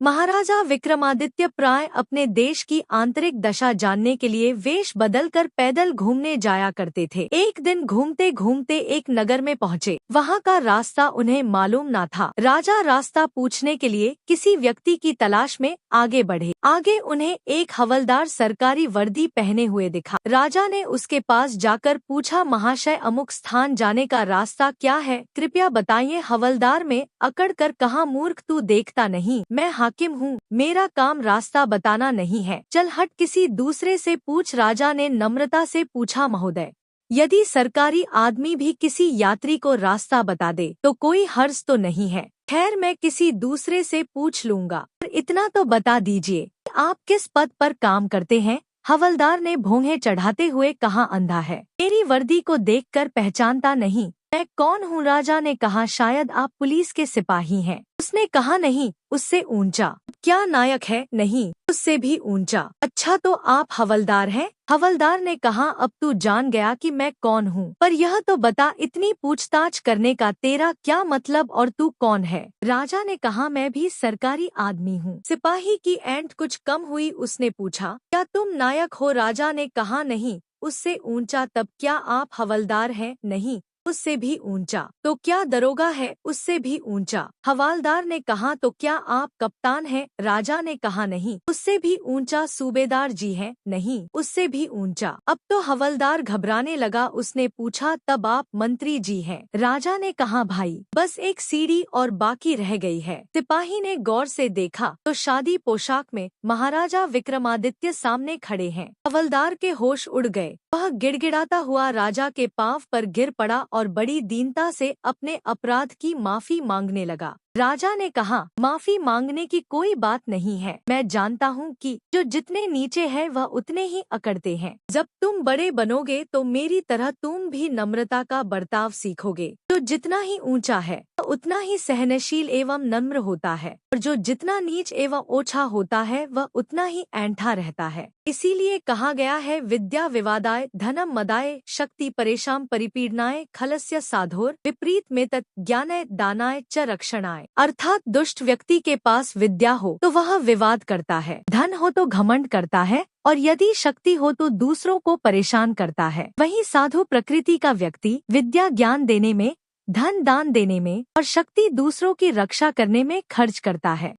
महाराजा विक्रमादित्य प्राय अपने देश की आंतरिक दशा जानने के लिए वेश बदलकर पैदल घूमने जाया करते थे। एक दिन घूमते घूमते एक नगर में पहुँचे। वहाँ का रास्ता उन्हें मालूम न था। राजा रास्ता पूछने के लिए किसी व्यक्ति की तलाश में आगे बढ़े। आगे उन्हें एक हवलदार सरकारी वर्दी पहने हुए दिखा। राजा ने उसके पास जाकर पूछा, महाशय अमुक स्थान जाने का रास्ता क्या है, कृपया बताइए। हवलदार में अकड़ कर कहा, मूर्ख तू देखता नहीं, मैं हाकिम हूँ, मेरा काम रास्ता बताना नहीं है, चल हट किसी दूसरे से पूछ। राजा ने नम्रता से पूछा, महोदय यदि सरकारी आदमी भी किसी यात्री को रास्ता बता दे तो कोई हर्ज तो नहीं है, खैर मैं किसी दूसरे से पूछ लूंगा, पर इतना तो बता दीजिए आप किस पद पर काम करते हैं। हवलदार ने भौहें चढ़ाते हुए कहा, अंधा है, मेरी वर्दी को देखकर पहचानता नहीं, मैं कौन हूँ। राजा ने कहा, शायद आप पुलिस के सिपाही हैं। उसने कहा, नहीं, उससे ऊंचा। क्या नायक है? नहीं, उससे भी ऊंचा। अच्छा तो आप हवलदार हैं? हवलदार ने कहा, अब तू जान गया कि मैं कौन हूँ, पर यह तो बता इतनी पूछताछ करने का तेरा क्या मतलब और तू कौन है। राजा ने कहा, मैं भी सरकारी आदमी हूँ। सिपाही की ऐंठ कुछ कम हुई, उसने पूछा, क्या तुम नायक हो? राजा ने कहा, नहीं, उससे ऊंचा। तब क्या आप हवलदार हैं? नहीं, उससे भी ऊंचा। तो क्या दरोगा है? उससे भी ऊंचा। हवालदार ने कहा, तो क्या आप कप्तान हैं? राजा ने कहा, नहीं, उससे भी ऊंचा। सूबेदार जी हैं? नहीं, उससे भी ऊंचा। अब तो हवलदार घबराने लगा। उसने पूछा, तब आप मंत्री जी हैं? राजा ने कहा, भाई बस एक सीढ़ी और बाकी रह गई है। सिपाही ने गौर से देखा तो शादी पोशाक में महाराजा विक्रमादित्य सामने खड़े हैं। हवलदार के होश उड़ गए। वह गिड़गिड़ाता हुआ राजा के पांव पर गिर पड़ा और बड़ी दीनता से अपने अपराध की माफी मांगने लगा। राजा ने कहा, माफी मांगने की कोई बात नहीं है, मैं जानता हूँ कि जो जितने नीचे है वह उतने ही अकड़ते हैं। जब तुम बड़े बनोगे तो मेरी तरह तुम भी नम्रता का बर्ताव सीखोगे। जो जितना ही ऊंचा है वह उतना ही सहनशील एवं नम्र होता है, और जो जितना नीच एवं ओछा होता है वह उतना ही ऐंठा रहता है। इसीलिए कहा गया है, विद्या विवादाय धनम मदाय शक्ति परेशान परिपीडनाय खलस्य साधोर विपरीत में तत् ज्ञानाय दानाय च रक्षणाय। अर्थात दुष्ट व्यक्ति के पास विद्या हो तो वह विवाद करता है, धन हो तो घमंड करता है, और यदि शक्ति हो तो दूसरों को परेशान करता है। वहीं साधु प्रकृति का व्यक्ति विद्या ज्ञान देने में, धन दान देने में और शक्ति दूसरों की रक्षा करने में खर्च करता है।